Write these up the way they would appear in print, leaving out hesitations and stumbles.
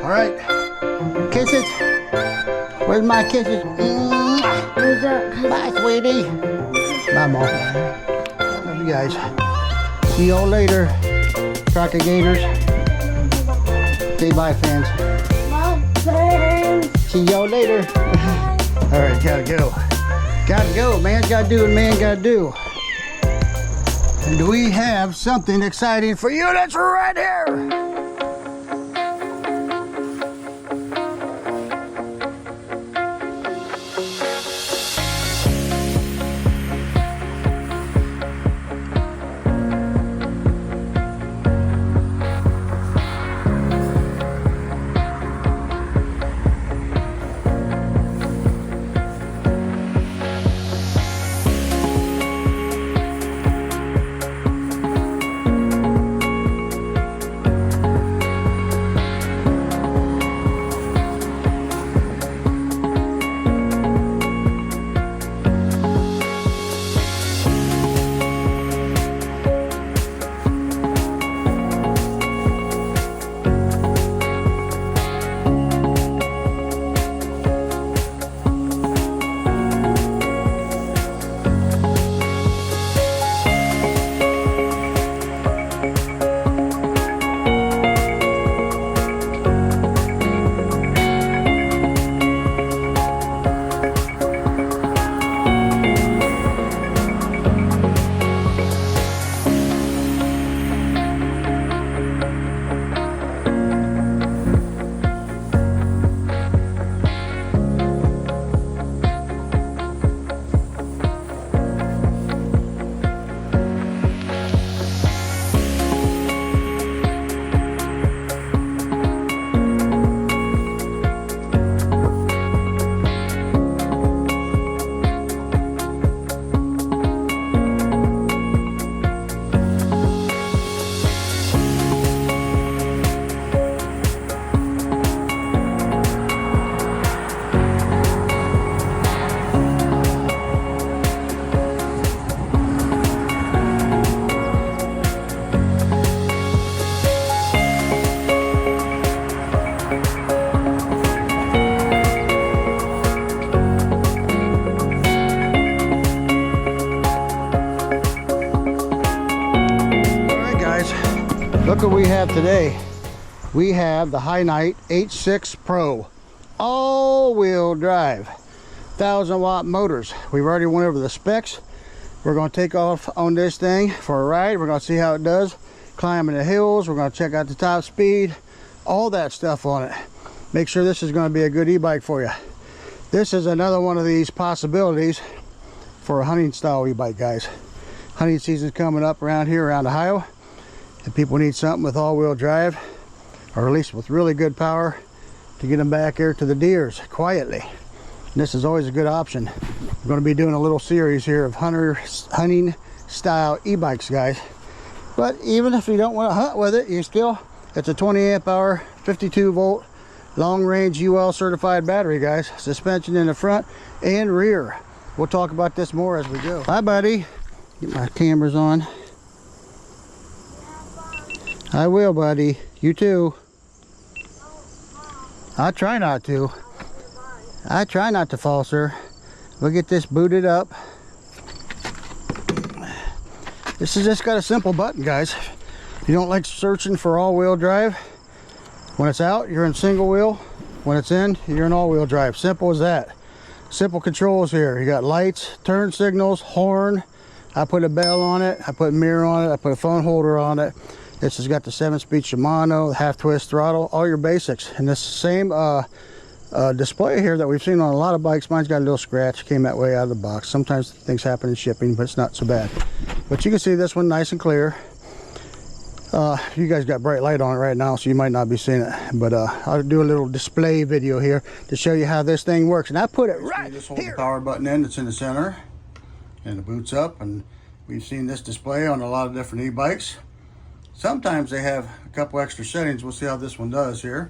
All right. Kisses. Where's my kisses? Bye, sweetie. Bye, Mom. Love you guys. See y'all later, Tracker Gators. Say bye, fans. See y'all later. All right, gotta go. Gotta go. Man's gotta do what man gotta do. And we have something exciting for you that's right here. Look what we have today. We have the HiKNIGHT H6 Pro all-wheel drive 1,000-watt motors. We've already went over the specs. We're going to take off on this thing for a ride. We're going to see how it does climbing the hills. We're going to check out the top speed, all that stuff on it. Make sure this is going to be a good e-bike for you. This is another one of these possibilities for a hunting style e-bike, guys. Hunting season's coming up around here around Ohio, and people need something with all-wheel drive, or at least with really good power to get them back here to the deers quietly. And this is always a good option. We're going to be doing a little series here of hunting style e-bikes, guys. But even if you don't want to hunt with it, it's a 20 amp hour 52 volt long range UL certified battery, guys. Suspension in the front and rear. We'll talk about this more as we go. Hi, buddy. Get my cameras on. I will, buddy. You too. I try not to. I try not to fall, sir. We'll get this booted up. This has just got a simple button, guys. If you don't like searching for all-wheel drive, when it's out, you're in single wheel. When it's in, you're in all-wheel drive. Simple as that. Simple controls here. You got lights, turn signals, horn. I put a bell on it. I put a mirror on it. I put a phone holder on it. This has got the 7-speed Shimano, half twist throttle, all your basics. And this same display here that we've seen on a lot of bikes, mine's got a little scratch, came that way out of the box. Sometimes things happen in shipping, but it's not so bad. But you can see this one nice and clear. You guys got bright light on it right now, so you might not be seeing it. But I'll do a little display video here to show you how this thing works. And I put it right just hold here. The power button in, it's in the center, and it boots up. And we've seen this display on a lot of different e-bikes. Sometimes they have a couple extra settings. We'll see how this one does here.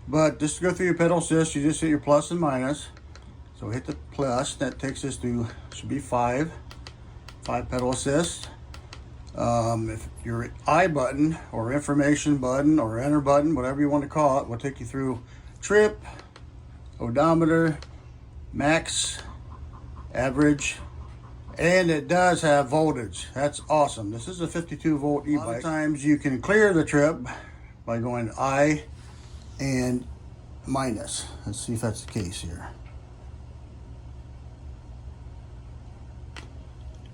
But just to go through your pedal assist, you just hit your plus and minus. So hit the plus, that takes us to, should be 5 pedal assist. If your I button or information button or enter button, whatever you want to call it, will take you through trip, odometer, max, average, and it does have voltage. That's awesome. This is a 52 volt e-bike. A lot of times you can clear the trip by going I and minus. Let's see if that's the case here.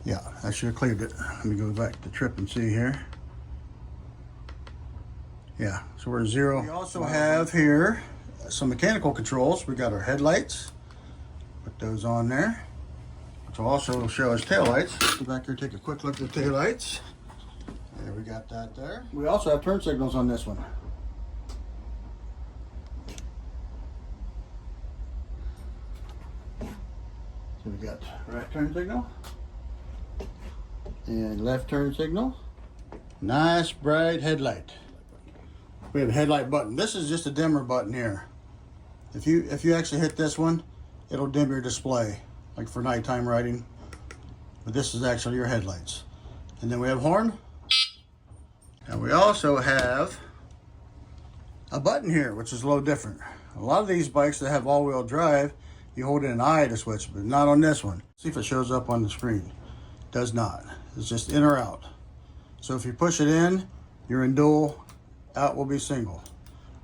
Yeah, I should have cleared it. Let me go back to trip and see here. Yeah, so we're 0. We also have here some mechanical controls. We got our headlights. Put those on there. Which will also show us taillights. Let's go back here and take a quick look at the taillights. There, we got that there. We also have turn signals on this one. So we got right turn signal and left turn signal. Nice bright headlight. We have a headlight button. This is just a dimmer button here. If you actually hit this one, it'll dim your display, like for nighttime riding. But this is actually your headlights. And then we have horn. And we also have a button here, which is a little different. A lot of these bikes that have all-wheel drive, you hold in an eye to switch, but not on this one. See if it shows up on the screen. Does not. It's just in or out. So if you push it in, you're in dual. Out will be single.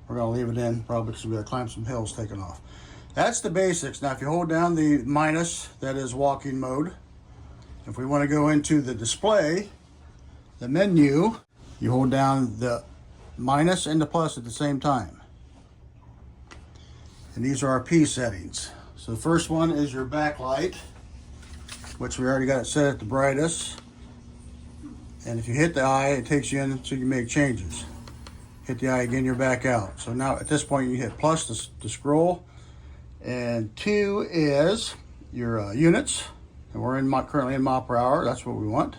We're gonna leave it in probably because we gotta climb some hills taking off. That's the basics. Now if you hold down the minus, that is walking mode. If we want to go into the display, the menu, you hold down the minus and the plus at the same time. And these are our P settings. So the first one is your backlight, which we already got it set at the brightest. And if you hit the eye, it takes you in so you can make changes. Hit the eye again, you're back out. So now at this point you hit plus to scroll. And 2 is your units. And we're currently in mile per hour. That's what we want.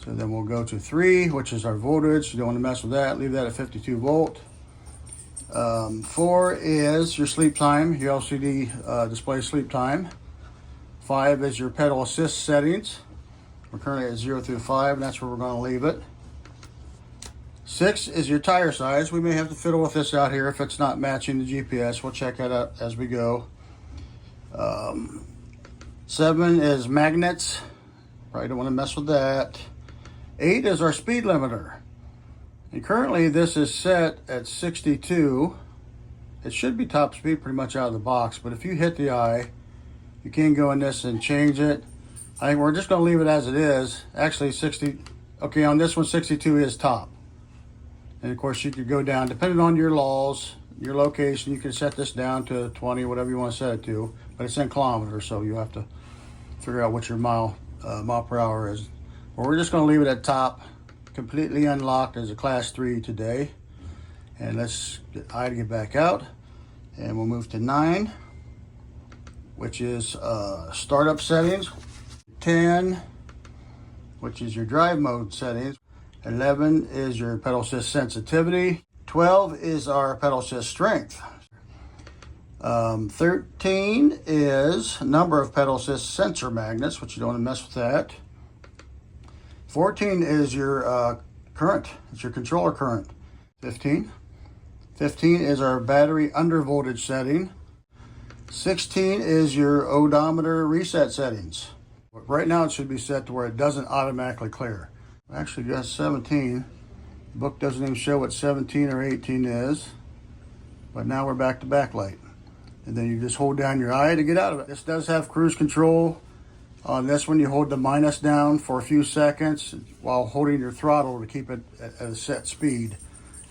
So then we'll go to 3, which is our voltage. You don't want to mess with that. Leave that at 52 volt. 4 is your sleep time, your LCD display sleep time. 5 is your pedal assist settings. We're currently at 0 through 5, and that's where we're going to leave it. 6 is your tire size. We may have to fiddle with this out here if it's not matching the GPS. We'll check that out as we go. 7 is magnets. Probably don't want to mess with that. 8 is our speed limiter. And currently this is set at 62. It should be top speed pretty much out of the box, but if you hit the eye, you can go in this and change it. I think we're just going to leave it as it is. Actually 60, okay, on this one 62 is top. And of course you could go down, depending on your laws, your location, you can set this down to 20, whatever you want to set it to, but it's in kilometers, so you have to figure out what your mile per hour is. But we're just going to leave it at top, completely unlocked as a class 3 today. And let's get I to get back out, and we'll move to 9, which is startup settings. 10, which is your drive mode settings. 11 is your pedal assist sensitivity. 12 is our pedal assist strength. 13 is number of pedal assist sensor magnets, which you don't want to mess with that. 14 is your current. It's your controller current. 15 is our battery under voltage setting. 16 is your odometer reset settings. Right now it should be set to where it doesn't automatically clear. Actually got 17. The book doesn't even show what 17 or 18 is. But now we're back to backlight. And then you just hold down your eye to get out of it. This does have cruise control. On this one you hold the minus down for a few seconds while holding your throttle to keep it at a set speed.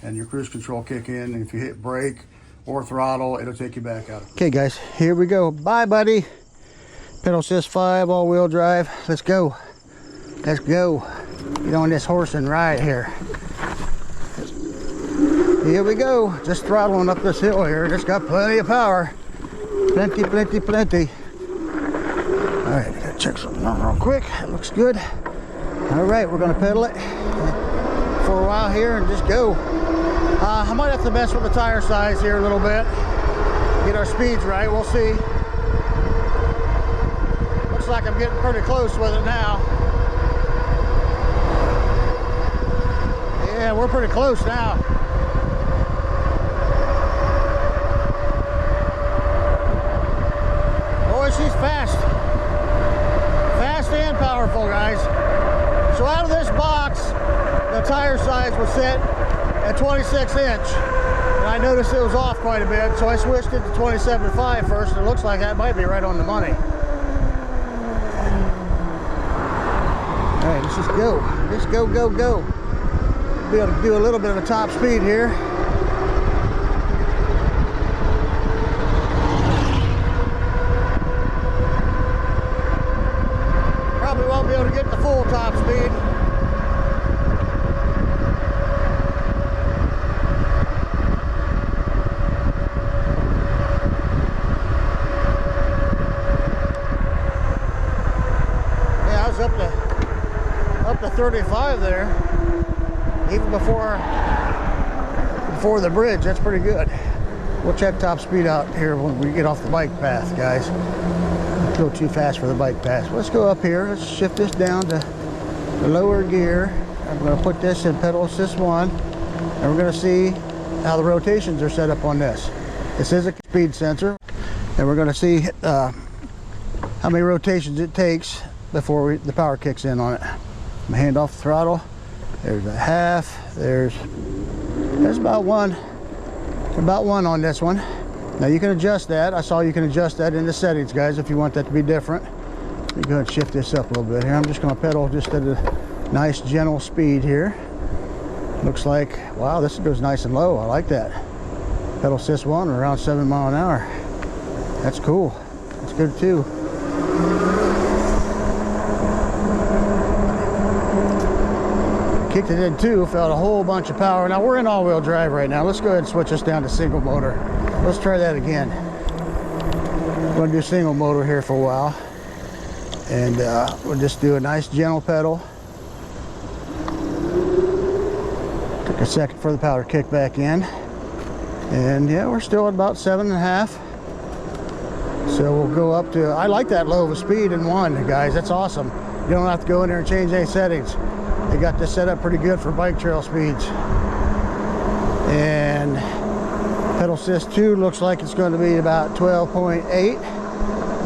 And your cruise control kick in, and if you hit brake or throttle, it'll take you back out. Okay guys, here we go. Bye buddy. Pedal assist 5, all-wheel drive. Let's go. Let's go. Get on this horse and ride here. Here we go. Just throttling up this hill here. Just got plenty of power. Plenty. All right, I gotta check something out real quick. It looks good. All right, we're gonna pedal it for a while here and just go. I might have to mess with the tire size here a little bit. Get our speeds right, we'll see. Looks like I'm getting pretty close with it now. Yeah, we're pretty close now. Boy, she's fast. Fast and powerful, guys. So out of this box, the tire size was set at 26 inch. And I noticed it was off quite a bit, so I switched it to 27.5 first. It looks like that might be right on the money. All right, let's just go. Let's go, go, go. Be able to do a little bit of a top speed here. Probably won't be able to get the full top speed. Yeah, I was up to 35 there. Even before the bridge. That's pretty good. We'll check top speed out here when we get off the bike path, guys. Don't go too fast for the bike path. Let's go up here. Let's shift this down to the lower gear. I'm going to put this in pedal assist 1, and we're going to see how the rotations are set up on this. This is a speed sensor, and we're going to see how many rotations it takes before the power kicks in on it. I'm going to hand off the throttle. There's a half. There's about one on this one. Now you can adjust that. I saw you can adjust that in the settings, guys, if you want that to be different. Let me go ahead and shift this up a little bit here. I'm just going to pedal just at a nice gentle speed here. Looks like, wow, this goes nice and low. I like that. Pedal assist 1 around 7 miles an hour. That's cool. That's good too. Kicked it in 2, felt a whole bunch of power. Now we're in all-wheel drive right now. Let's go ahead and switch this down to single motor. Let's try that again. We're going to do single motor here for a while. And we'll just do a nice gentle pedal. Took a second for the power to kick back in. And yeah, we're still at about 7.5. So we'll go up to, I like that low of a speed in 1, guys. That's awesome. You don't have to go in there and change any settings. They got this set up pretty good for bike trail speeds. And pedal assist 2 looks like it's going to be about 12.8,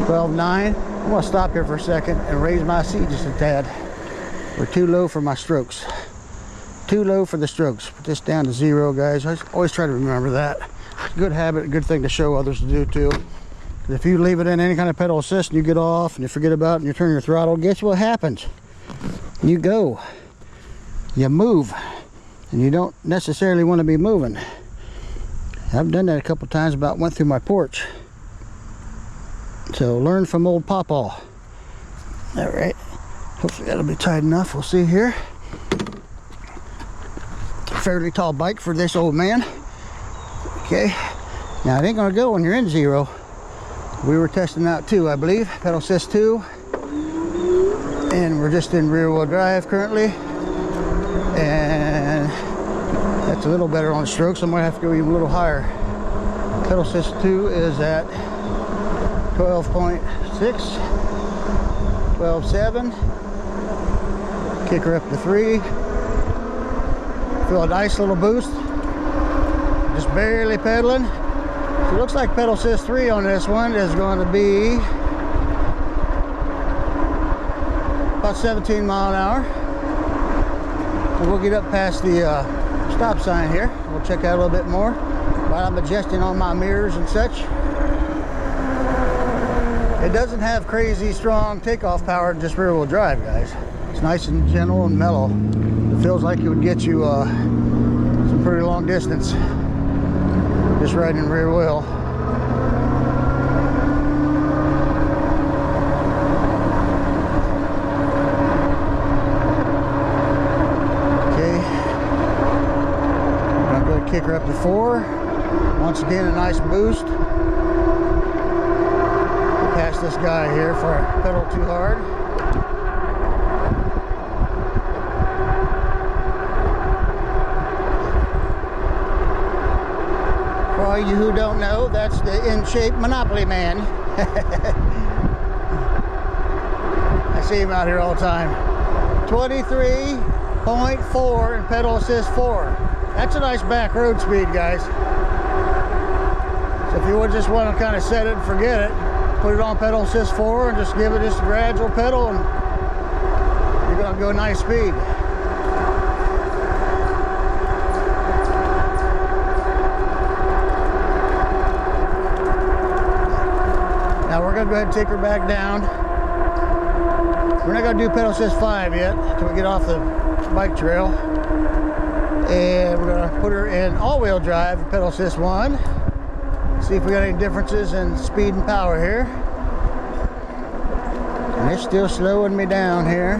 12.9. I'm going to stop here for a second and raise my seat just a tad. We're too low for my strokes. Too low for the strokes. Put this down to 0, guys. I always try to remember that. Good habit, a good thing to show others to do too. If you leave it in any kind of pedal assist and you get off and you forget about it and you turn your throttle, guess what happens? You go. You move, and you don't necessarily want to be moving. I've done that a couple times, about went through my porch. So learn from old Pawpaw. All right, hopefully that'll be tight enough. We'll see here. Fairly tall bike for this old man. Okay, now it ain't gonna go when you're in 0. We were testing out 2, I believe, pedal assist 2, and we're just in rear wheel drive currently. And that's a little better on the strokes. I'm gonna have to go even a little higher. Pedal assist 2 is at 12.6, 12.7. Kick her up to 3. Feel a nice little boost. Just barely pedaling. So it looks like pedal assist 3 on this one is going to be about 17 miles an hour. And we'll get up past the stop sign here. We'll check out a little bit more while I'm adjusting on my mirrors and such. It doesn't have crazy strong takeoff power, just rear wheel drive, guys. It's nice and gentle and mellow. It feels like it would get you some pretty long distance just riding rear wheel. Kick her up to 4. Once again, a nice boost. Get past this guy here for a pedal too hard. For all you who don't know, that's the in-shape Monopoly man. I see him out here all the time. 23, 0.4 and pedal assist 4. That's a nice back road speed, guys. So if you would just want to kind of set it and forget it, put it on pedal assist 4 and just give it just a gradual pedal, and you're going to go nice speed. Now we're going to go ahead and take her back down. We're not going to do pedal assist 5 yet until we get off the bike trail. And we're going to put her in all-wheel drive, pedal assist 1. See if we got any differences in speed and power here. And it's still slowing me down here.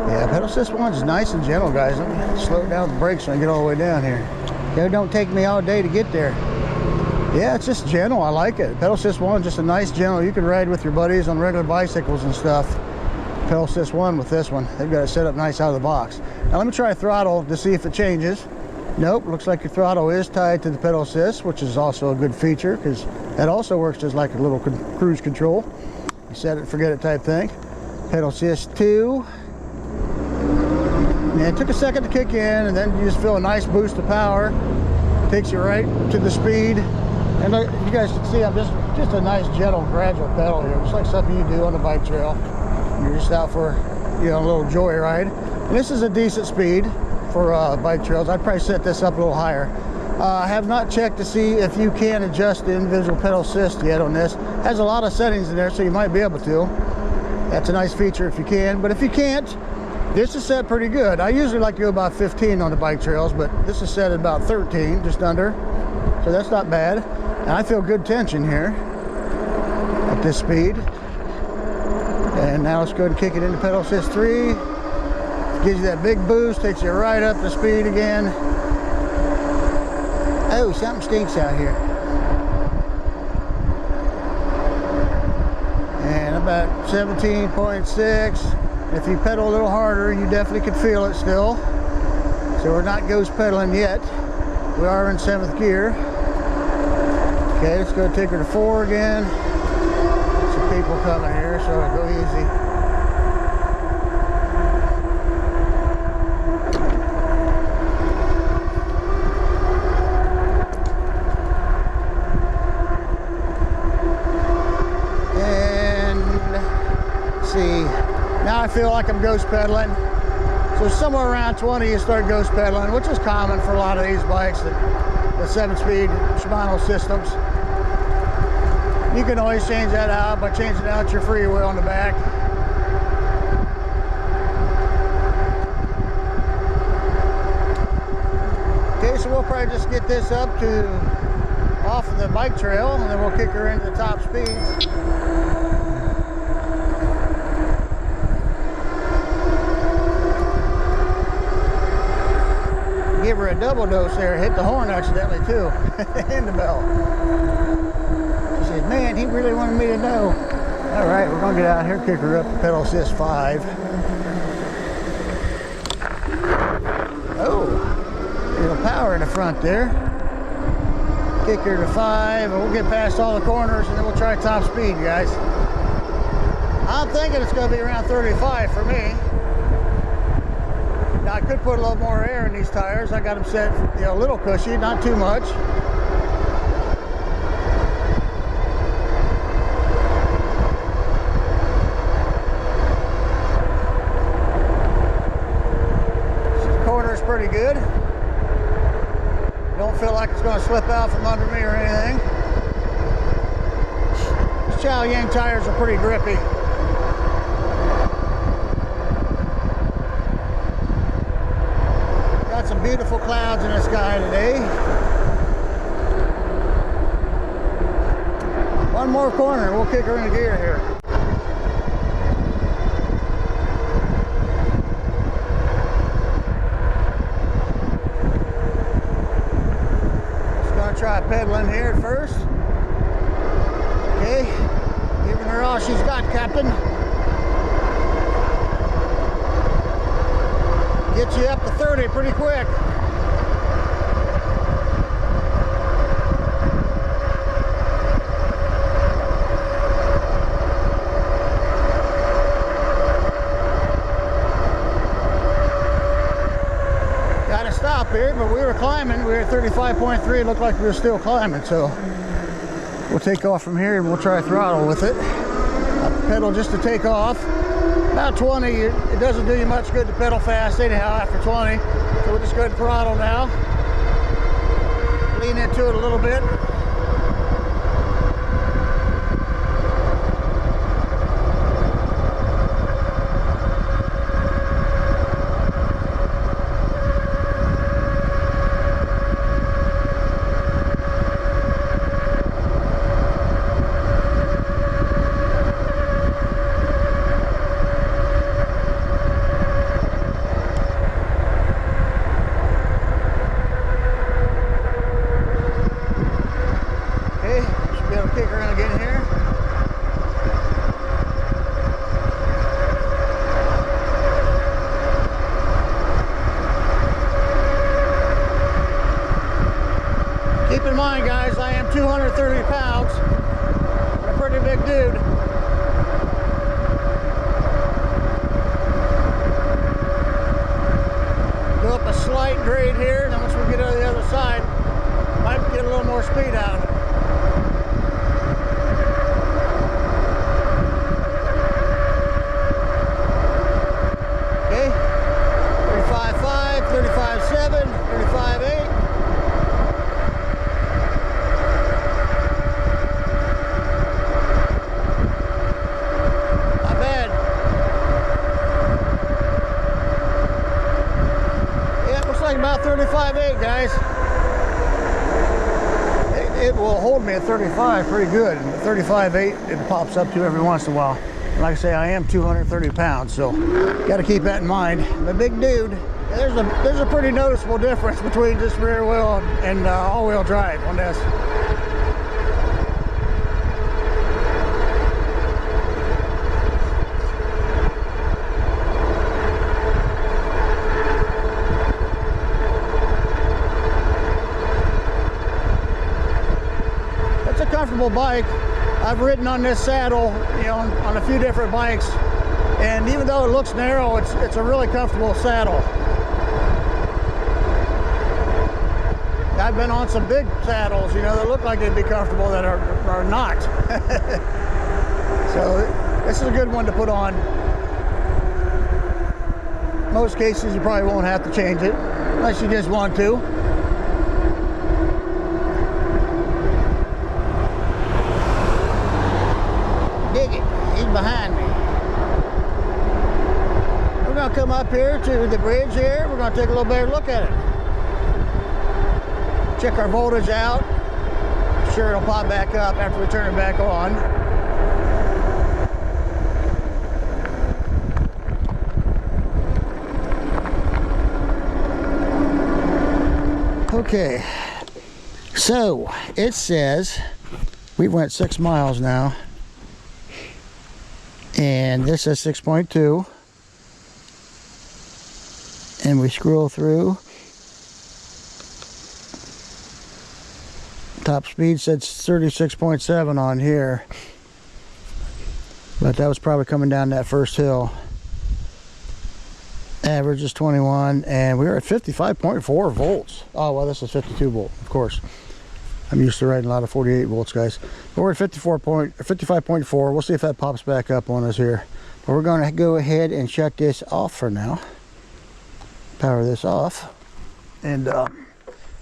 Yeah, pedal assist 1 is nice and gentle, guys. Let me slow down with the brakes when I get all the way down here. It don't take me all day to get there. Yeah, it's just gentle. I like it. Pedal assist 1 is just a nice gentle. You can ride with your buddies on regular bicycles and stuff. Pedal assist 1 with this one. They've got it set up nice out of the box. Now let me try throttle to see if it changes. Nope, looks like your throttle is tied to the pedal assist, which is also a good feature because that also works just like a little cruise control. You set it, forget it type thing. Pedal assist 2. And it took a second to kick in, and then you just feel a nice boost of power. Takes you right to the speed. And look, you guys can see I'm just a nice gentle gradual pedal here, just like something you do on a bike trail. You're just out for, you know, a little joyride. And this is a decent speed for bike trails. I'd probably set this up a little higher. I have not checked to see if you can adjust the individual pedal assist yet on this. It has a lot of settings in there, so you might be able to. That's a nice feature if you can. But if you can't, this is set pretty good. I usually like to go about 15 on the bike trails, but this is set at about 13, just under. So that's not bad. And I feel good tension here at this speed. And now let's go ahead and kick it into pedal assist 3. Gives you that big boost, takes you right up to speed again. Oh, something stinks out here. And about 17.6. If you pedal a little harder, you definitely could feel it still. So we're not ghost pedaling yet. We are in 7th gear. Okay, let's go take her to 4 again. Some people coming here, so go easy. Now I feel like I'm ghost pedaling. So somewhere around 20 you start ghost pedaling, which is common for a lot of these bikes, the 7-speed Shimano systems. You can always change that out by changing out your freewheel on the back. Okay, so we'll probably just get this up to off of the bike trail, and then we'll kick her into the top speeds. Give her a double dose there, hit the horn accidentally too, and the bell. She said, man, he really wanted me to know. All right, we're gonna get out here, kick her up to pedal assist 5. Oh, a little power in the front there. Kick her to 5, and we'll get past all the corners, and then we'll try top speed, guys. I'm thinking it's gonna be around 35 for me. Now, I could put a little more air in these tires. I got them set, you know, a little cushy, not too much. The corner's pretty good. Don't feel like it's going to slip out from under me or anything. These Chow Yang tires are pretty grippy. Some beautiful clouds in the sky today. One more corner, we'll kick her into gear here. Just gonna try pedaling here at first. Okay, giving her all she's got, Captain. Get you up to 30 pretty quick. we're at 35.3. It looked like we were still climbing, so we'll take off from here and we'll try throttle with it. I pedal just to take off. About 20, it doesn't do you much good to pedal fast anyhow after 20. So we'll just go ahead and throttle now. Lean into it a little bit. Keep in mind, guys, I am 230 pounds. I'm a pretty big dude. Go up a slight grade here, and then once we get to the other side, might get a little more speed out of it. Okay, 35.5, 35.7, 35.8. About 35.8, guys. It will hold me at 35 pretty good. And 35.8 it pops up to every once in a while. And like I say, I am 230 pounds, so got to keep that in mind. I'm a big dude. There's a pretty noticeable difference between just rear wheel and all-wheel drive on this. Comfortable bike. I've ridden on this saddle, you know, on a few different bikes, and even though it looks narrow, it's a really comfortable saddle. I've been on some big saddles, you know, that look like they'd be comfortable that are not. So this is a good one to put on. Most cases you probably won't have to change it unless you just want to. Behind me. We're going to come up here to the bridge here. We're going to take a little better look at it. Check our voltage out. I'm sure it'll pop back up after we turn it back on. Okay, so it says we went 6 miles now. And this is 6.2, and we scroll through. Top speed said 36.7 on here, but that was probably coming down that first hill. Average is 21, and we were at 55.4 volts. Oh, well, this is 52 volt, of course. I'm used to riding a lot of 48 volts, guys. But we're at 55.4. We'll see if that pops back up on us here. But we're going to go ahead and shut this off for now. Power this off. And I'm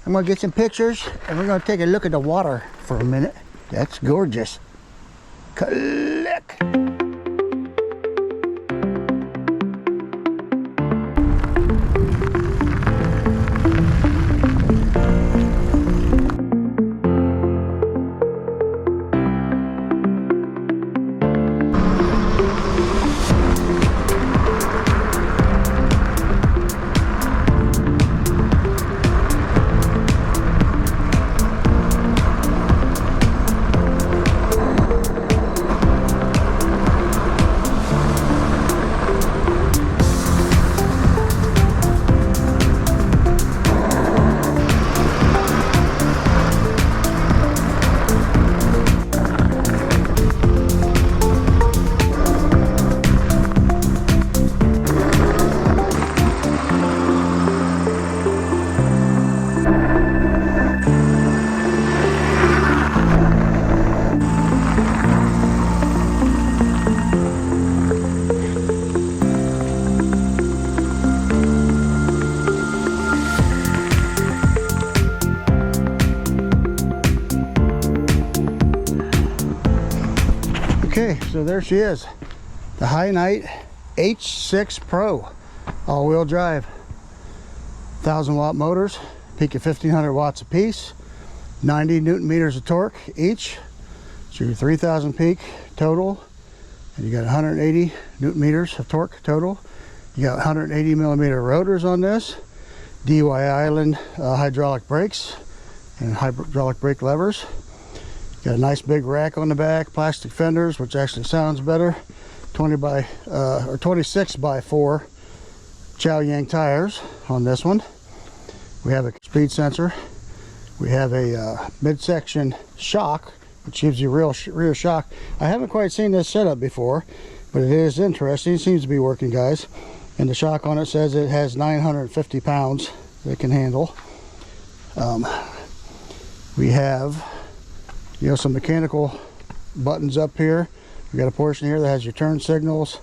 going to get some pictures, and we're going to take a look at the water for a minute. That's gorgeous. Click. Okay, so there she is, the HiKNIGHT H6 Pro, all-wheel drive, 1,000-watt motors, peak of 1,500 watts a piece, 90 newton meters of torque each, so your 3,000 peak total, and you got 180 newton meters of torque total. You got 180 millimeter rotors on this, DY Island hydraulic brakes and hydraulic brake levers. Got a nice big rack on the back, plastic fenders, which actually sounds better. 26 by 4 Chow Yang tires on this one. We have a speed sensor. We have a midsection shock, which gives you rear shock. I haven't quite seen this setup before, but it is interesting. It seems to be working, guys. And the shock on it says it has 950 pounds that it can handle. We have, you know, some mechanical buttons up here. We got a portion here that has your turn signals.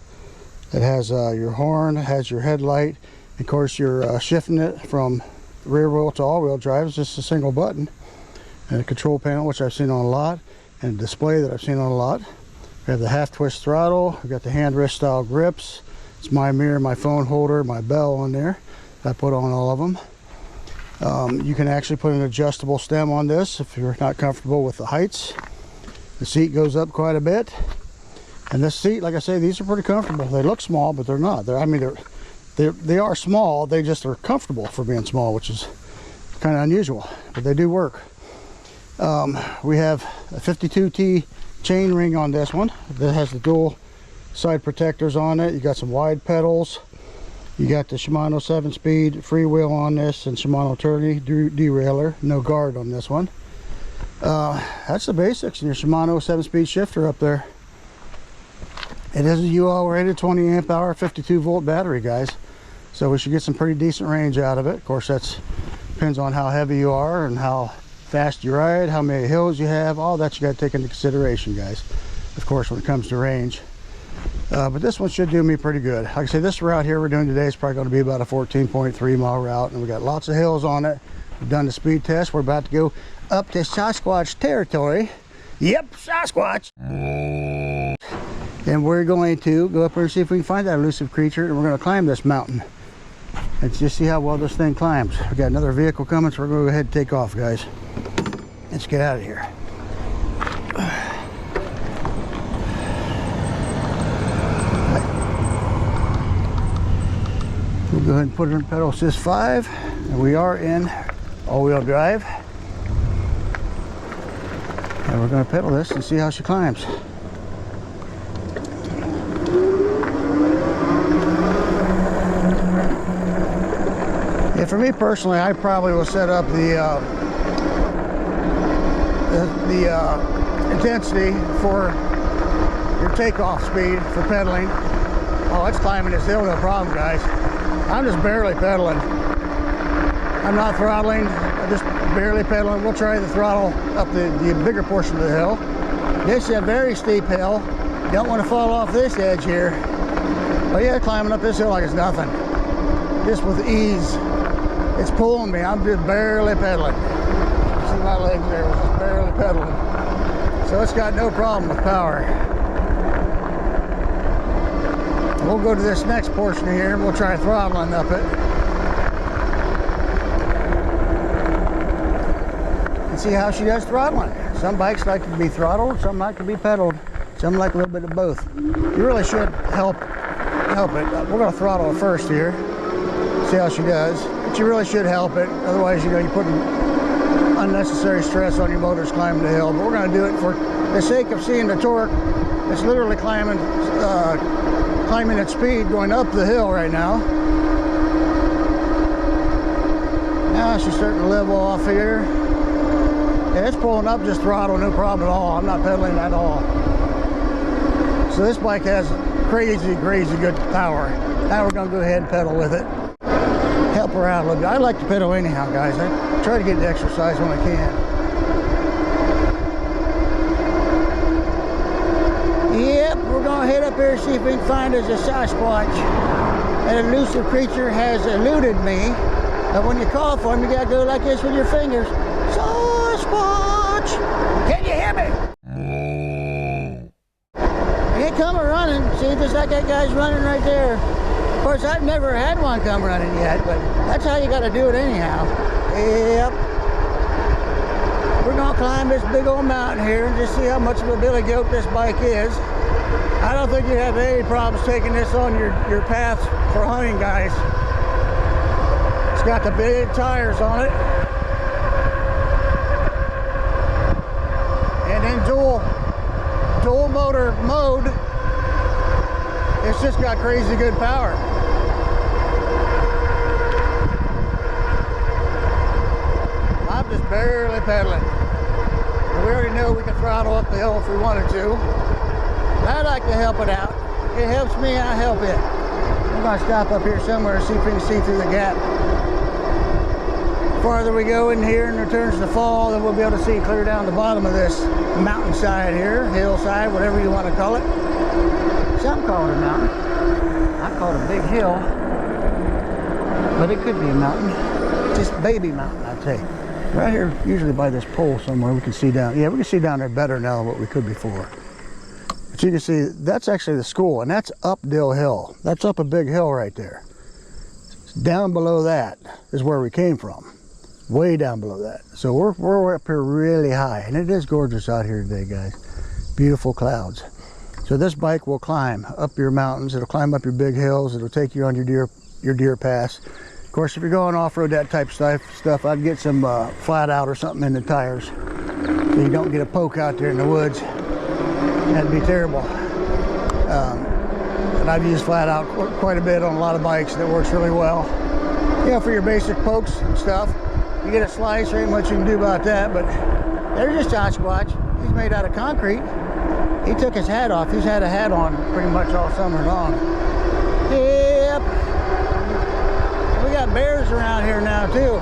It has your horn, it has your headlight. Of course, you're shifting it from rear wheel to all-wheel drive. It's just a single button. And a control panel, which I've seen on a lot, and a display that I've seen on a lot. We have the half-twist throttle. We've got the hand wrist style grips. It's my mirror, my phone holder, my bell on there. I put on all of them. You can actually put an adjustable stem on this if you're not comfortable with the heights. The seat goes up quite a bit. And this seat, like I say, these are pretty comfortable. They look small, but they're not. They are small. They just are comfortable for being small, which is kind of unusual, but they do work. We have a 52T chain ring on this one that has the dual side protectors on it. You got some wide pedals. You got the Shimano 7-speed freewheel on this and Shimano Tourney derailleur. No guard on this one. That's the basics in your Shimano 7-speed shifter up there. It is a UL rated 20 amp hour 52 volt battery, guys, so we should get some pretty decent range out of it. Of course, that depends on how heavy you are and how fast you ride, how many hills you have. All that you got to take into consideration, guys, of course, when it comes to range. But this one should do me pretty good. Like I say, this route here we're doing today is probably going to be about a 14.3 mile route, and we got lots of hills on it. We've done the speed test. We're about to go up to Sasquatch territory. Yep, Sasquatch. And we're going to go up there and see if we can find that elusive creature, and we're going to climb this mountain and just see how well this thing climbs. We got another vehicle coming, so we're going to go ahead and take off, guys. Let's get out of here. We'll go ahead and put it in pedal assist 5, and we are in all-wheel drive. And we're going to pedal this and see how she climbs. Yeah, for me personally, I probably will set up the intensity for your takeoff speed for pedaling. Oh, it's climbing this hill, no problem, guys. I'm just barely pedaling. I'm not throttling, I'm just barely pedaling. We'll try the throttle up the bigger portion of the hill. This is a very steep hill. You don't want to fall off this edge here. But yeah, climbing up this hill like it's nothing. Just with ease. It's pulling me, I'm just barely pedaling. See my legs there, we're just barely pedaling. So it's got no problem with power. We'll go to this next portion here and we'll try throttling up it. And see how she does throttling. Some bikes like to be throttled, some like to be pedaled. Some like a little bit of both. You really should help it. We're going to throttle it first here. See how she does. But you really should help it. Otherwise, you know, you're putting unnecessary stress on your motors climbing the hill. But we're going to do it for the sake of seeing the torque. It's literally climbing at speed going up the hill right now. Now she's starting to level off here. Yeah, it's pulling up just throttle, no problem at all. I'm not pedaling at all. So this bike has crazy good power. Now we're going to go ahead and pedal with it. Help her out a little bit. I like to pedal anyhow, guys. I try to get the exercise when I can. Yep, we're going to head up here and see if we can find us a Sasquatch. An elusive creature has eluded me. But when you call for him, you got to go like this with your fingers. Sasquatch! Can you hear me? They come a running. See, just like that guy's running right there. Of course, I've never had one come running yet, but that's how you got to do it anyhow. Yep. We're going to climb this big old mountain here and just see how much of a billy goat this bike is. I don't think you'd have any problems taking this on your path for hunting, guys. It's got the big tires on it. And in dual motor mode, it's just got crazy good power. I'm just barely pedaling. We already know we can throttle up the hill if we wanted to. I like to help it out. It helps me, I help it. I'm going to stop up here somewhere and see if we can see through the gap. The farther we go in here and it turns to fall, then we'll be able to see clear down the bottom of this mountainside here, hillside, whatever you want to call it. Some call it a mountain. I call it a big hill, but it could be a mountain. Just baby mountain, I'd say. Right here, usually by this pole somewhere, we can see down. Yeah, we can see down there better now than what we could before. But you can see, that's actually the school, and that's up Dill Hill. That's up a big hill right there. Down below that is where we came from. Way down below that. So we're up here really high, and it is gorgeous out here today, guys. Beautiful clouds. So this bike will climb up your mountains. It'll climb up your big hills. It'll take you on your deer pass. Of course, if you're going off-road, that type of stuff, I'd get some flat out or something in the tires so you don't get a poke out there in the woods. That'd be terrible. And I've used flat out quite a bit on a lot of bikes, and it works really well. You know, for your basic pokes and stuff. You get a slice, there ain't much you can do about that, but there's just Sasquatch. He's made out of concrete. He took his hat off. He's had a hat on pretty much all summer long. Yep. We got bears around here now too.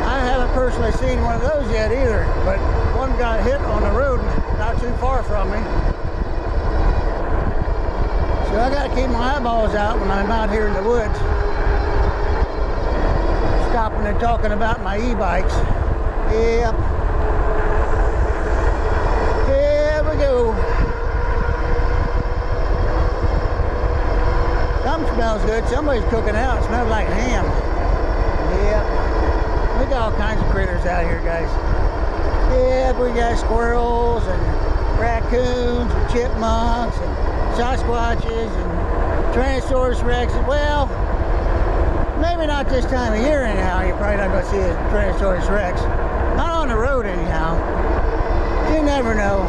I haven't personally seen one of those yet either, but one got hit on the road not too far from me. So I gotta keep my eyeballs out when I'm out here in the woods. Stopping and talking about my e-bikes. Yep. Here we go. Something smells good. Somebody's cooking out. It smells like ham. Yep. We got all kinds of critters out here, guys. Yep, we got squirrels and raccoons and chipmunks and Sasquatches and Tyrannosaurus Rexes. Well, maybe not this time of year anyhow. You're probably not going to see a Tyrannosaurus Rex. Not on the road anyhow. You never know.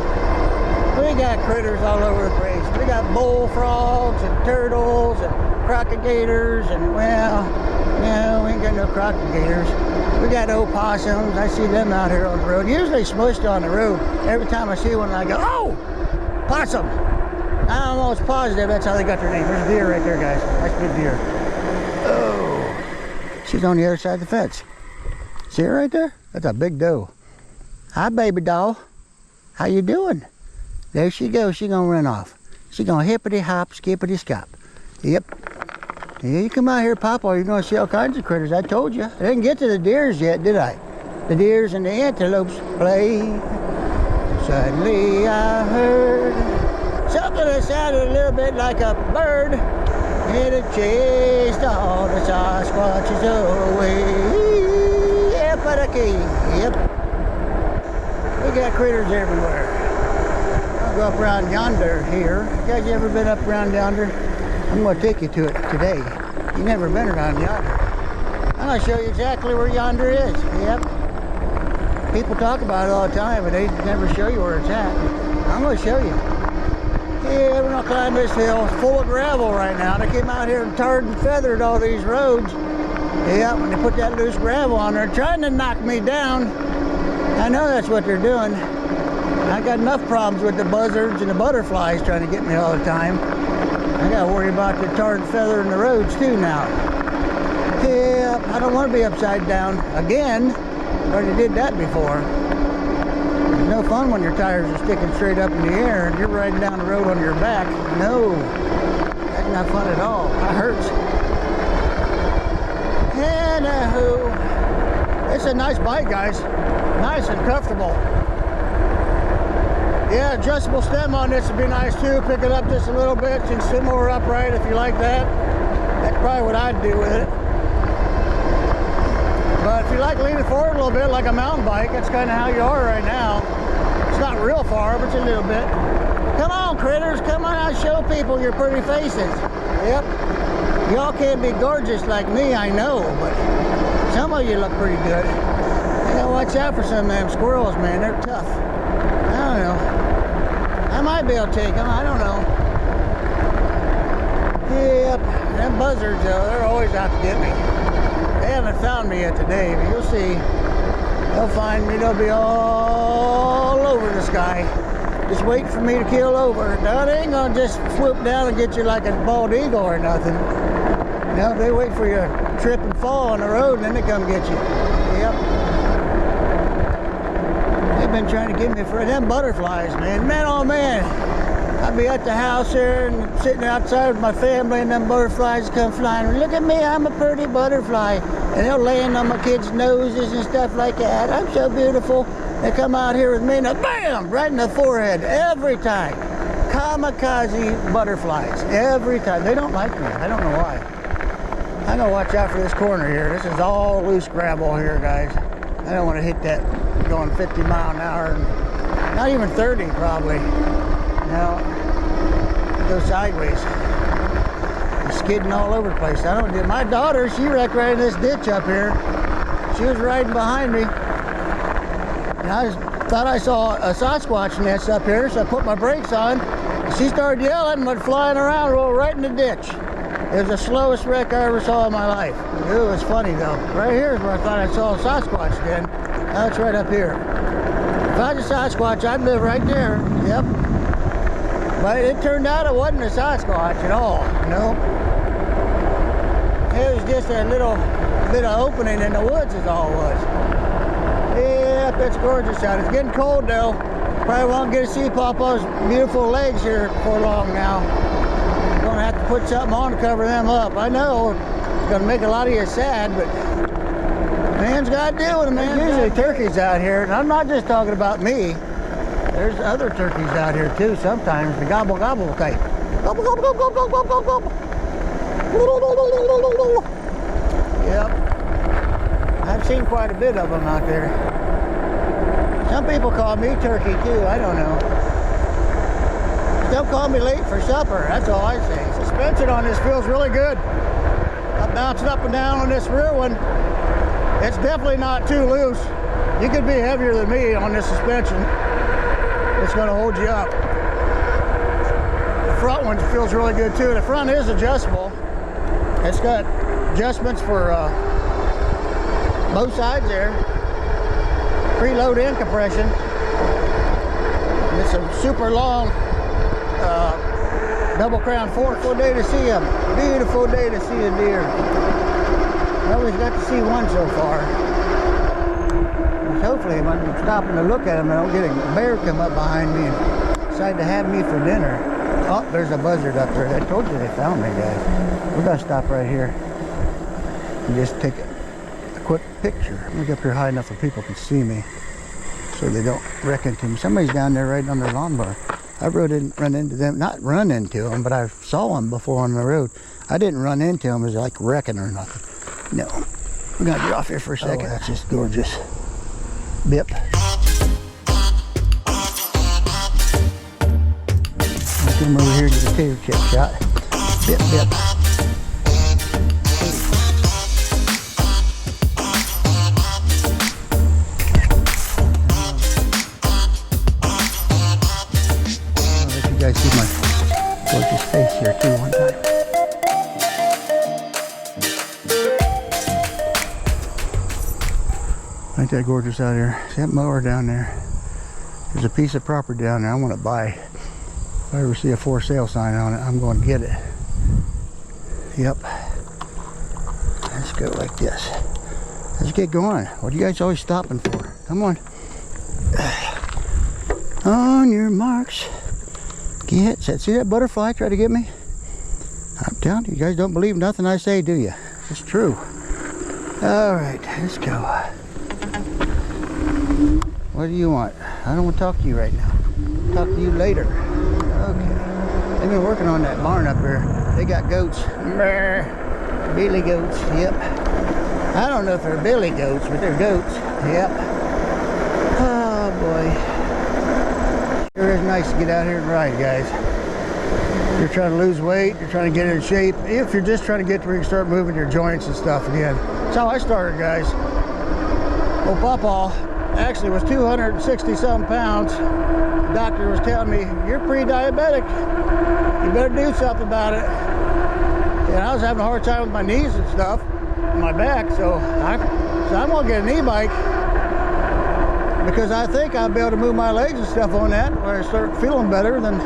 We got critters all over the place. We got bullfrogs and turtles and crocodilators and, well, no, we ain't got no crocodilators. We got opossums. I see them out here on the road. Usually smushed on the road. Every time I see one, I go, oh, possum. I'm almost positive that's how they got their name. There's a deer right there, guys. That's a good deer. Oh, she's on the other side of the fence. See her right there? That's a big doe. Hi, baby doll. How you doing? There she goes. She gonna run off. She gonna hippity hop, skippity skop. Yep. Yeah, you come out here, Papa. You're gonna see all kinds of critters. I told you. I didn't get to the deers yet, did I? The deers and the antelopes play. Suddenly I heard something that sounded a little bit like a bird. And it chased all the Sasquatches away. Yep, but a key. Yep. We got critters everywhere. I'll go up around yonder here. You guys ever been up around yonder? I'm going to take you to it today. You've never been around yonder. I'm going to show you exactly where yonder is. Yep. People talk about it all the time, but they never show you where it's at. I'm going to show you. Yeah, we're going to climb this hill. It's full of gravel right now. They came out here and tarred and feathered all these roads. Yeah, when they put that loose gravel on there, trying to knock me down. I know that's what they're doing. I got enough problems with the buzzards and the butterflies trying to get me all the time. I got to worry about the tarred and feathering the roads too now. Yeah, I don't want to be upside down again. Already did that before. It's no fun when your tires are sticking straight up in the air and you're riding down the road on your back. No, that's not fun at all. That hurts. Anywho, it's a nice bike, guys. Nice and comfortable. Yeah, adjustable stem on this would be nice too. Pick it up just a little bit and sit more upright if you like that. That's probably what I'd do with it. But if you like leaning forward a little bit like a mountain bike, that's kind of how you are right now. It's not real far, but it's a little bit. Come on, critters, come on out, show people your pretty faces. Yep. Y'all can't be gorgeous like me, I know, but some of you look pretty good. You gotta watch out for some of them squirrels, man. They're tough. I don't know. I might be able to take them. I don't know. Yep. Them buzzards, though, they're always out to get me. They haven't found me yet today, but you'll see. They'll find me. They'll be all over the sky. Just waiting for me to keel over. No, they ain't gonna just swoop down and get you like a bald eagle or nothing. No, they wait for you to trip and fall on the road and then they come get you. Yep. They've been trying to get me for them butterflies, man. Man, oh man. I'd be at the house here and sitting outside with my family and them butterflies come flying. Look at me, I'm a pretty butterfly. And they'll land on my kids' noses and stuff like that. I'm so beautiful. They come out here with me and bam, right in the forehead every time. Kamikaze butterflies every time. They don't like me. I don't know why. I'm gonna watch out for this corner here. This is all loose gravel here, guys. I don't want to hit that going 50 mile an hour. Not even 30 probably. No, go sideways. I'm skidding all over the place. I don't do. My daughter, she wrecked right in this ditch up here. She was riding behind me. And I thought I saw a Sasquatch nest up here, so I put my brakes on. She started yelling and went flying around, rolled right in the ditch. It was the slowest wreck I ever saw in my life. It was funny though. Right here is where I thought I saw a Sasquatch then. Now it's right up here. If I was a Sasquatch, I'd live right there. Yep. But it turned out it wasn't a Sasquatch at all. No. It was just a little bit of opening in the woods is all it was. Yep, it's gorgeous out. It's getting cold though. Probably won't get to see Papa's beautiful legs here for long now. Gonna have to put something on to cover them up. I know it's gonna make a lot of you sad, but man's gotta deal with it, man. There's usually turkeys out here, and I'm not just talking about me. There's other turkeys out here too sometimes, the gobble gobble type. Gobble gobble gobble gobble gobble gobble. Yep. I've seen quite a bit of them out there. Some people call me turkey too, I don't know. Don't call me late for supper, that's all I say. Suspension on this feels really good. I'm bouncing up and down on this rear one. It's definitely not too loose. You could be heavier than me on this suspension. It's going to hold you up. The front one feels really good too. The front is adjustable. It's got adjustments for both sides there. Preload and compression. And it's a super long double crown fork. Beautiful day to see them. Beautiful day to see a deer. Well, we've got to see one so far. Hopefully, when I'm stopping to look at them, I don't get a bear come up behind me and decide to have me for dinner. Oh, there's a buzzard up there. I told you they found me, guys. We're gonna stop right here and just take a quick picture. I'm gonna get up here high enough so people can see me, so they don't wreck into me. Somebody's down there right on their lawnmower. I run into them, not run into them, but I saw them before on the road. I didn't run into them as like wrecking or nothing. No. We're gonna get off here for a second. Oh, that's just gorgeous. Bip. I'll come over here and get a tater chip shot. Bip, bip. I'll let you guys see my gorgeous face here too one time. Ain't that gorgeous out here? See that mower down there? There's a piece of property down there I want to buy. If I ever see a for sale sign on it, I'm going to get it. Yep. Let's go like this. Let's get going. What are you guys always stopping for? Come on. On your marks. Get set. See that butterfly try to get me? I'm telling you, you guys don't believe nothing I say, do you? It's true. All right, let's go. What do you want? I don't want to talk to you right now. talk to you later. Okay. They've been working on that barn up there. They got goats. Billy goats, yep. I don't know if they're billy goats, but they're goats. Yep. Oh boy. Sure is nice to get out here and ride, guys. You're trying to lose weight, you're trying to get in shape. If you're just trying to get to where you can start moving your joints and stuff again. That's how I started, guys. Well, Papa actually was 260 some pounds. The doctor was telling me, you're pre-diabetic. You better do something about it. And I was having a hard time with my knees and stuff, my back, so I'm gonna get an e-bike because I think I'll be able to move my legs and stuff on that when I start feeling better. Then,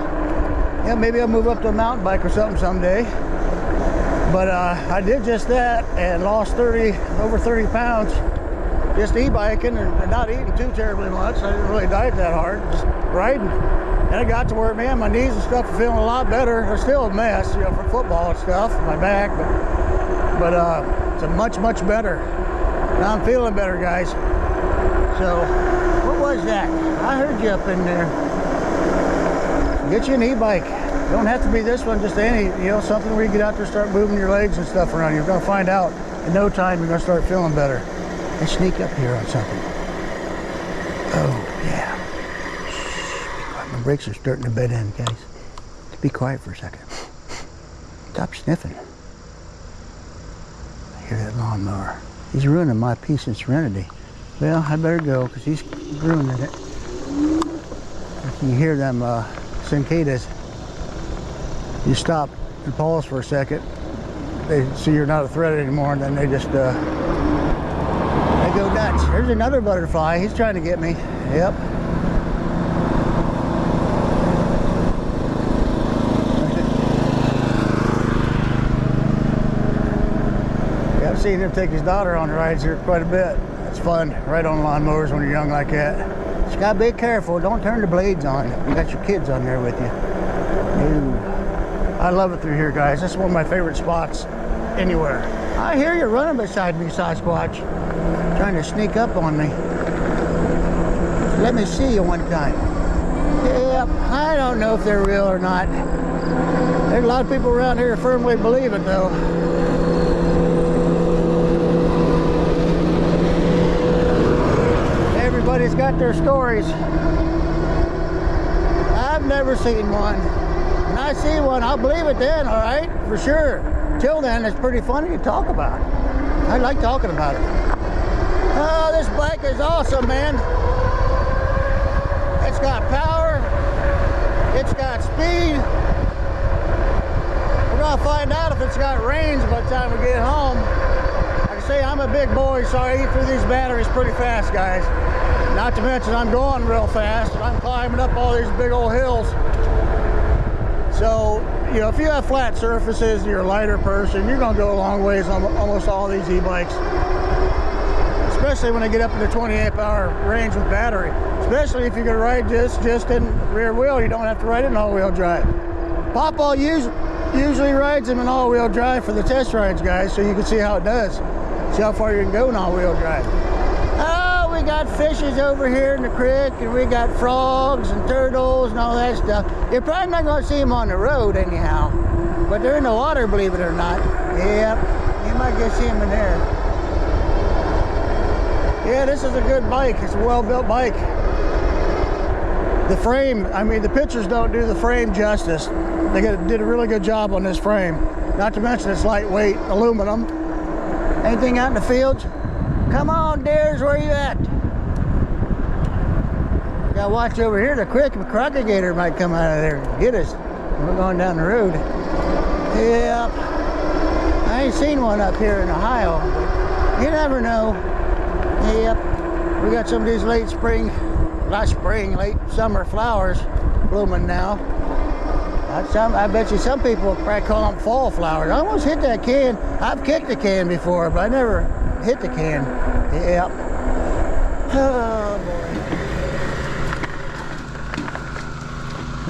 yeah, maybe I'll move up to a mountain bike or something someday. But I did just that and lost over 30 pounds just e-biking and not eating too terribly much. I didn't really diet that hard, just riding. And I got to where, man, my knees and stuff are feeling a lot better. They're still a mess, you know, for football and stuff, my back, but it's a much better. Now I'm feeling better, guys. So, what was that? I heard you up in there. Get you an e-bike. Don't have to be this one, just any, you know, something where you get out there and start moving your legs and stuff around. You're going to find out in no time you're going to start feeling better. Let's sneak up here on something. Oh, yeah. My brakes are starting to bed in, guys. Be quiet for a second. Stop sniffing. I hear that lawnmower. He's ruining my peace and serenity. Well, I better go because he's ruining it. If you hear them cicadas, you stop and pause for a second. They see you're not a threat anymore, and then they just they go nuts. There's another butterfly. He's trying to get me. Yep. I've seen him take his daughter on rides here quite a bit. It's fun, right on lawnmowers when you're young like that. Just gotta be careful, don't turn the blades on. You got your kids on there with you. Ooh. I love it through here, guys. This is one of my favorite spots anywhere. I hear you running beside me, Sasquatch. Trying to sneak up on me. Let me see you one time. Yep, I don't know if they're real or not. There's a lot of people around here who firmly believe it, though. Everybody's got their stories. I've never seen one. When I see one, I'll believe it then, all right? For sure. Till then, it's pretty funny to talk about. I like talking about it. Oh, this bike is awesome, man. It's got power. It's got speed. We're gonna find out if it's got range by the time we get home. Like I say, I'm a big boy, so I eat through these batteries pretty fast, guys. Not to mention I'm going real fast and I'm climbing up all these big old hills. So, you know, if you have flat surfaces and you're a lighter person, you're gonna go a long ways on almost all these e-bikes. Especially when they get up to the 28-hour range with battery. Especially if you're gonna ride just in rear wheel, you don't have to ride it in all-wheel drive. Papa usually rides them in all-wheel drive for the test rides, guys, so you can see how it does. See how far you can go in all-wheel drive. We got fishes over here in the creek, and we got frogs and turtles and all that stuff. You're probably not going to see them on the road anyhow, but they're in the water, believe it or not. Yep, you might get see them in there. Yeah, this is a good bike. It's a well-built bike. The frame, I mean, the pictures don't do the frame justice. They did a really good job on this frame. Not to mention it's lightweight aluminum. Anything out in the fields? Come on, dears, where you at? Gotta watch over here. The crocodile might come out of there and get us. We're going down the road. Yep. I ain't seen one up here in Ohio, but you never know. Yep. We got some of these late summer flowers blooming now. I bet you some people will probably call them fall flowers. I almost hit that can. I've kicked the can before, but I never hit the can. Yep. Oh boy.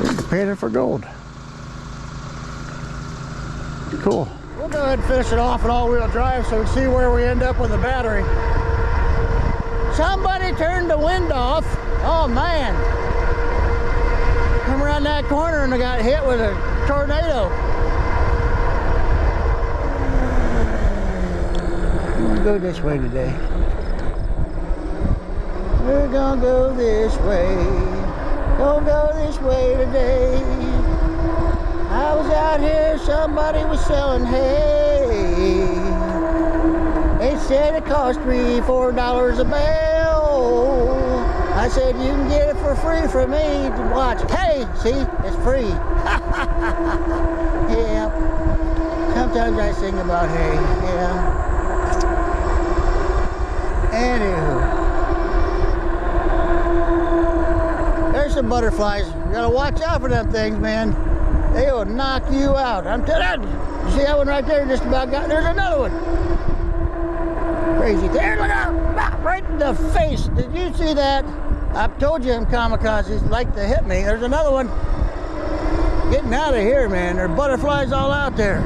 We're panning for gold. Cool. We'll go ahead and finish it off in all-wheel drive so we can see where we end up with the battery. Somebody turned the wind off. Oh man. come around that corner and I got hit with a tornado. I'm gonna go this way today. We're gonna go this way. Don't go this way today. I was out here, somebody was selling hay. They said it cost $3-4 a bale. I said, you can get it for free from me to watch. Hey, see, it's free. Yeah. Sometimes I sing about hay, yeah. Anywho. There's some butterflies. You gotta watch out for them things, man. They will knock you out. I'm telling you. You see that one right there? Just about got. There's another one. Crazy. There, look out! Right in the face. Did you see that? I've told you them kamikazes like to hit me. There's another one. Getting out of here, man. There are butterflies all out there.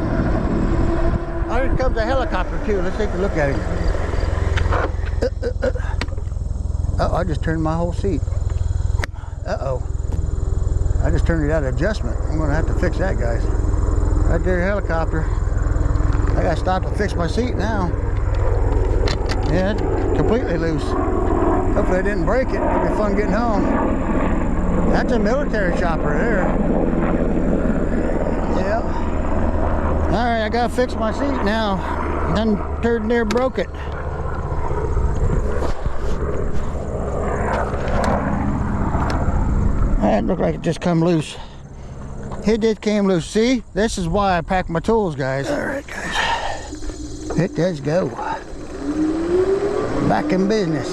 Oh, here comes a helicopter too. Let's take a look at him. Oh, I just turned my whole seat. Uh-oh. I just turned it out of adjustment. I'm gonna have to fix that, guys. Right there, helicopter. I gotta stop to fix my seat now. Yeah, it's completely loose. Hopefully I didn't break it. It'll be fun getting home. That's a military chopper there. Yep. Alright, I gotta fix my seat now. Done turned near broke it. That looked like it just come loose. It did came loose. See? This is why I pack my tools, guys. Alright, guys. It does go. Back in business.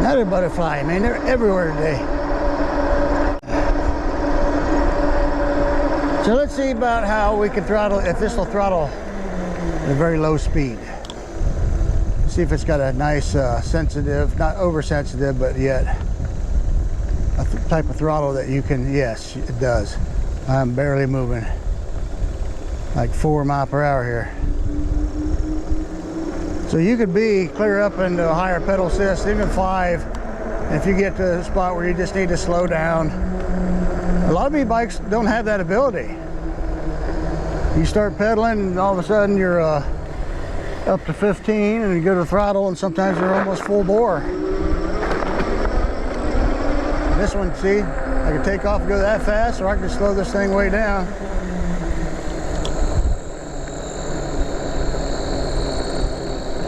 Another butterfly, man. They're everywhere today. So let's see about how we can throttle, if this will throttle at a very low speed. See if it's got a nice sensitive, not oversensitive, but yet a type of throttle that you can, yes, it does. I'm barely moving, like 4 miles per hour here. So you could be clear up into a higher pedal assist, even 5, if you get to a spot where you just need to slow down. A lot of e-bikes don't have that ability. You start pedaling and all of a sudden you're up to 15 and you go to the throttle and sometimes you're almost full bore. This one, see, I can take off and go that fast, or I can slow this thing way down.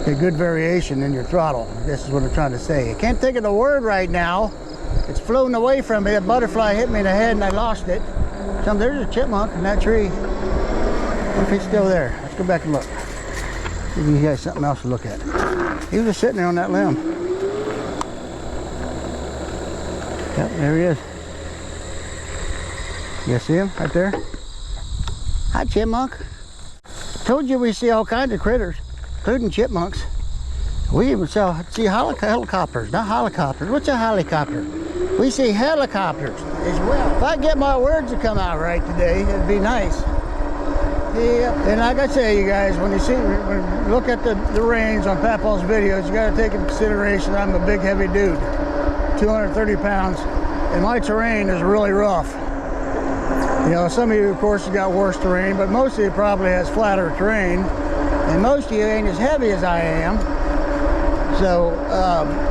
A good variation in your throttle. This is what I'm trying to say. I can't think of the word right now. It's flown away from me. A butterfly hit me in the head and I lost it. There's a chipmunk in that tree. What if he's still there? Let's go back and look. See if he has something else to look at. He was just sitting there on that limb. Yep, there he is. You see him right there? Hi, chipmunk. Told you we see all kinds of critters, including chipmunks. We even see helicopters, not helicopters. What's a helicopter? We see helicopters as well. If I get my words to come out right today, it'd be nice. Yeah, and like I say, you guys, when you look at the range on Papaw's videos, you got to take into consideration I'm a big, heavy dude, 230 pounds, and my terrain is really rough. You know, some of you, of course, have got worse terrain, but most of you probably has flatter terrain, and most of you ain't as heavy as I am, so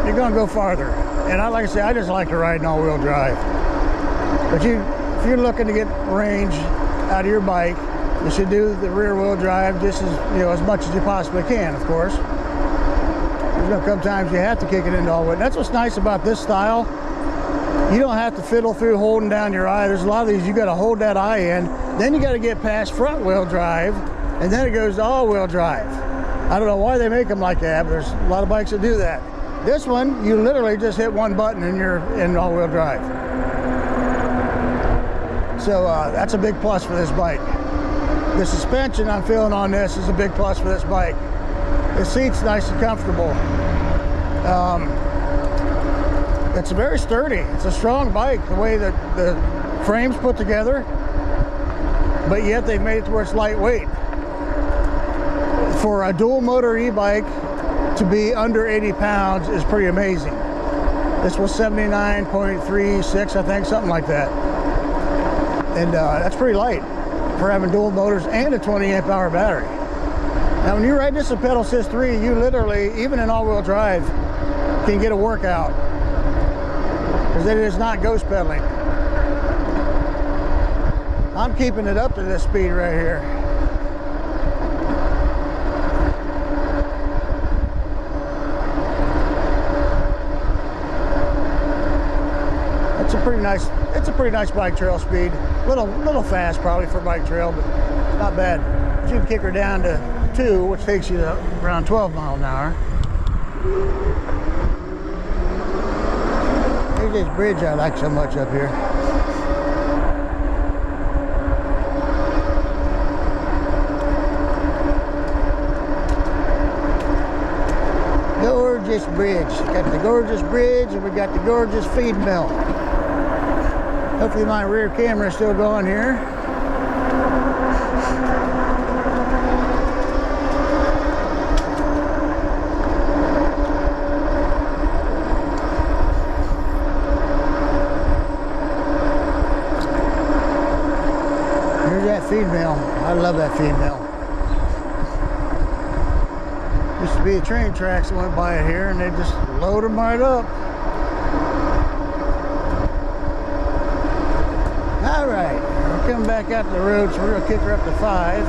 you're going to go farther. And like I say, I just like to ride in all-wheel drive. But if you're looking to get range out of your bike, you should do the rear-wheel drive just as much as you possibly can, of course. There's gonna come times you have to kick it into all-wheel. That's what's nice about this style. You don't have to fiddle through holding down your eye. There's a lot of these you got to hold that eye in. Then you got to get past front-wheel drive, and then it goes to all-wheel drive. I don't know why they make them like that, but there's a lot of bikes that do that. This one, you literally just hit one button and you're in all-wheel drive. So that's a big plus for this bike. The suspension I'm feeling on this is a big plus for this bike. The seat's nice and comfortable. It's very sturdy. It's a strong bike, the way that the frame's put together, but yet they've made it to where it's lightweight. For a dual motor e-bike, to be under 80 pounds is pretty amazing. This was 79.36, I think, something like that. And that's pretty light for having dual motors and a 20 amp hour battery. Now when you ride this in pedal assist 3, you literally, even in all-wheel drive, can get a workout, because it is not ghost pedaling. I'm keeping it up to this speed right here. It's a pretty nice bike trail speed. Little fast probably for bike trail, but not bad. But you can kick her down to 2, which takes you to around 12 miles an hour. There's this bridge I like so much up here. Gorgeous bridge. Got the gorgeous bridge, and we got the gorgeous feed mill. Hopefully my rear camera is still going here. Here's that feed mill. I love that feed mill. Used to be train tracks that went by it here, and they just load them right up. All right, we're coming back out to the road, so we're gonna kick her up to 5.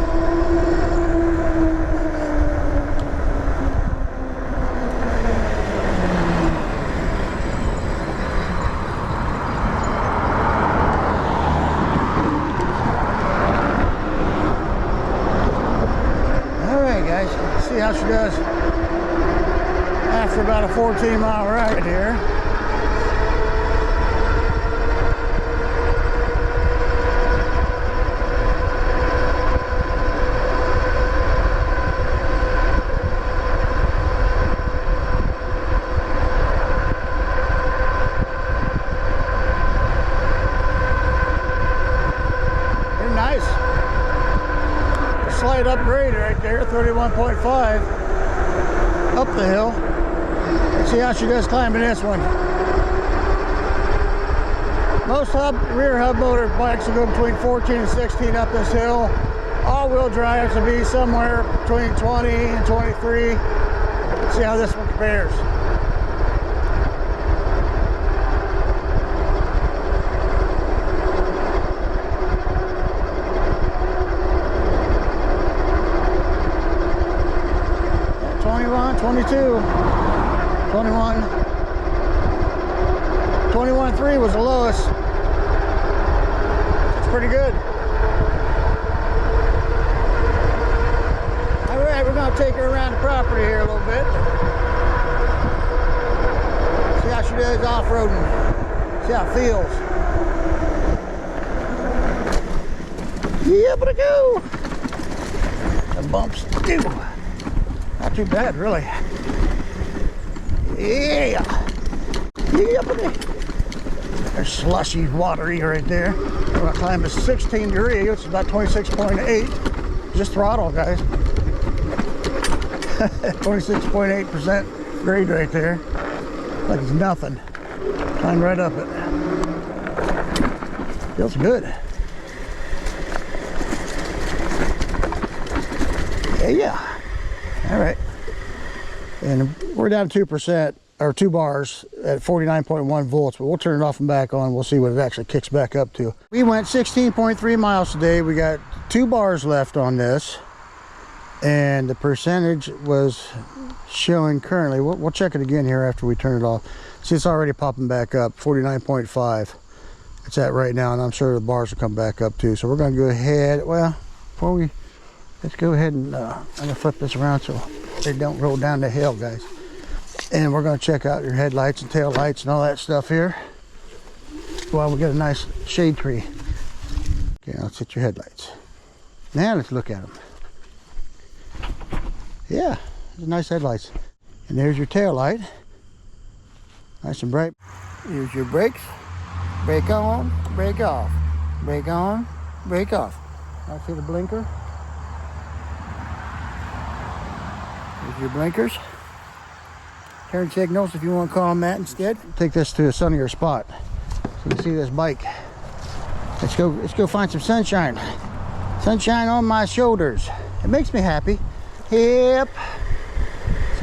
All right, guys, let's see how she does after about a 14-mile ride here. Slight upgrade right there, 31.5 up the hill. Let's see how she does climbing this one. Most rear hub motor bikes will go between 14 and 16 up this hill. All-wheel drives will be somewhere between 20 and 23. Let's see how this one compares. Yeah, 22, 21, 21.3 was the lowest. It's pretty good. All right, we're going to take her around the property here a little bit. See how she does off-roading. See how it feels. Yeah, but I go. The bumps do. Not too bad, really. Yeah. Yeah, buddy. There's slushy, watery right there. We're gonna climb to 16 degrees, which is about 26.8. Just throttle, guys. 26.8% grade right there. Like it's nothing. Climb right up it. Feels good. Yeah. All right, and we're down 2%, or 2 bars at 49.1 volts, but we'll turn it off and back on. We'll see what it actually kicks back up to. We went 16.3 miles today. We got 2 bars left on this, and the percentage was showing currently, we'll check it again here after we turn it off. See, it's already popping back up, 49.5. It's at right now, and I'm sure the bars will come back up too. So we're gonna go ahead, well, before we, let's go ahead and I'm gonna flip this around so they don't roll down the hill, guys. And we're gonna check out your headlights and tail lights and all that stuff here while we get a nice shade tree. Okay, let's hit your headlights. Now let's look at them. Yeah, nice headlights. And there's your tail light. Nice and bright. Here's your brakes. Brake on, brake off. Brake on, brake off. I see the blinker. There's your blinkers. turn signals, if you want to call them that instead. Take this to a sunnier spot so you can see this bike. Let's go find some sunshine. Sunshine on my shoulders. It makes me happy. Yep.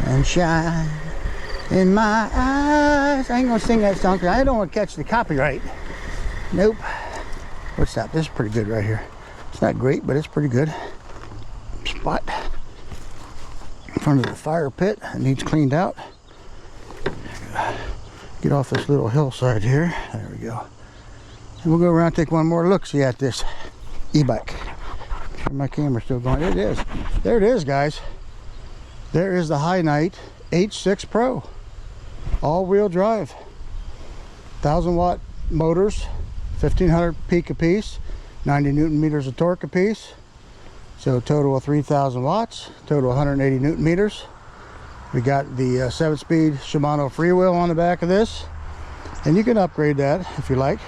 Sunshine in my eyes. I ain't gonna sing that song because I don't want to catch the copyright. Nope. What's that? This is pretty good right here. It's not great, but it's pretty good. Spot in front of the fire pit. It needs cleaned out. Get off this little hillside here. There we go. And we'll go around and take one more look-see at this e-bike. My camera's still going. It is. There it is, guys. There is the HiKNIGHT H6 Pro. All-wheel drive. 1,000-watt motors. 1,500 peak a piece. 90 newton meters of torque a piece. So total of 3,000 watts. Total 180 newton meters. We got the 7-speed Shimano freewheel on the back of this. And you can upgrade that if you like,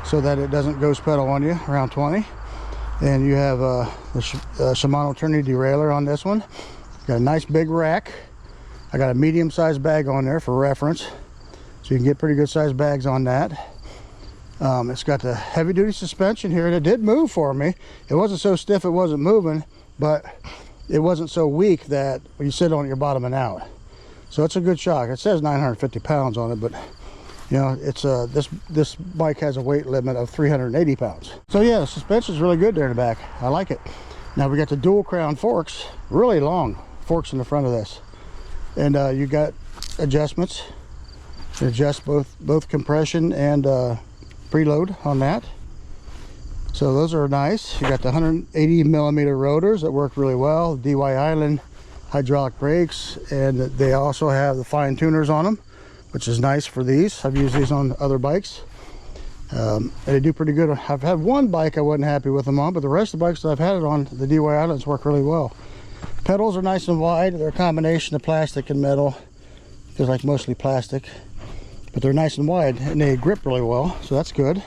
so that it doesn't ghost pedal on you around 20. And you have the Shimano Trinity derailleur on this one. Got a nice big rack. I got a medium-sized bag on there for reference, so you can get pretty good sized bags on that. It's got the heavy-duty suspension here, and it did move for me. It wasn't so stiff it wasn't moving, but it wasn't so weak that when you sit on it you're bottoming out. So it's a good shock. It says 950 pounds on it, but you know, it's this bike has a weight limit of 380 pounds. So yeah, the suspension is really good there in the back. I like it. Now we got the dual crown forks, really long forks in the front of this, and you got adjustments to adjust both compression and preload on that. So those are nice. You got the 180 millimeter rotors that work really well. DY Island hydraulic brakes, and they also have the fine tuners on them, which is nice for these. I've used these on other bikes. And they do pretty good. I've had one bike I wasn't happy with them on, but the rest of the bikes that I've had it on, the DY Islands work really well. Pedals are nice and wide. They're a combination of plastic and metal. Feels like mostly plastic, but they're nice and wide, and they grip really well, so that's good.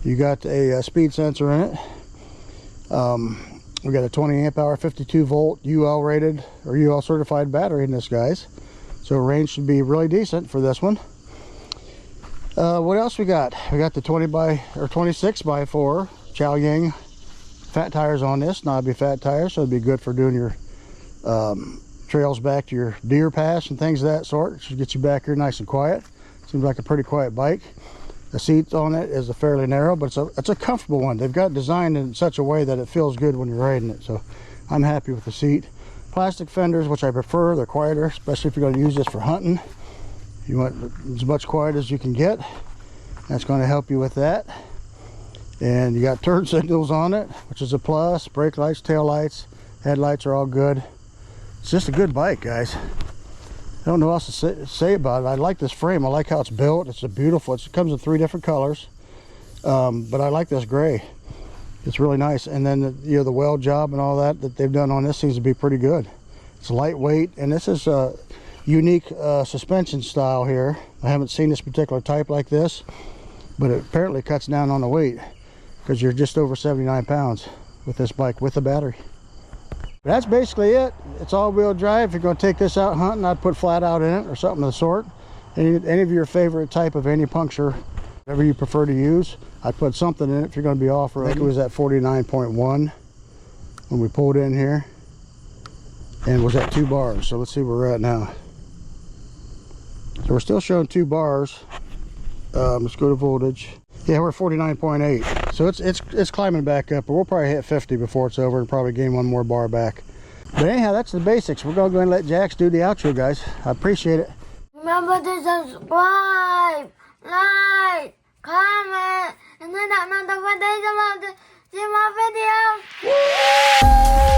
You got a speed sensor in it. We got a 20 amp hour 52 volt UL rated or UL certified battery in this, guys. So range should be really decent for this one. What else we got? We got the 26 by 4 Chow Yang fat tires on this, knobby fat tires, so it'd be good for doing your trails back to your deer pass and things of that sort. It should get you back here nice and quiet. Seems like a pretty quiet bike. The seat on it is a fairly narrow, but it's a comfortable one. They've got it designed in such a way that it feels good when you're riding it, so I'm happy with the seat. Plastic fenders, which I prefer. They're quieter, especially if you're going to use this for hunting. You want as much quiet as you can get. That's going to help you with that. And you got turn signals on it, which is a plus. Brake lights, tail lights, headlights are all good. It's just a good bike, guys. I don't know what else to say about it. I like this frame. I like how it's built. It's a beautiful. It comes in 3 different colors, but I like this gray. It's really nice. And then the weld job and all that they've done on this seems to be pretty good. It's lightweight, and this is a unique suspension style here. I haven't seen this particular type like this, but it apparently cuts down on the weight because you're just over 79 pounds with this bike with the battery. But that's basically it. It's all-wheel drive. If you're going to take this out hunting, I'd put flat out in it or something of the sort. Any of your favorite type of anti-puncture, whatever you prefer to use, I'd put something in it if you're going to be off-road. I think it was at 49.1 when we pulled in here, and was at 2 bars. So let's see where we're at now. So we're still showing 2 bars. Let's go to voltage. Yeah, we're 49.8. So it's climbing back up, but we'll probably hit 50 before it's over and probably gain 1 more bar back. But anyhow, that's the basics. We're going to go and let Jax do the outro, guys. I appreciate it. Remember to subscribe, like, comment, and then that notification about to see my videos.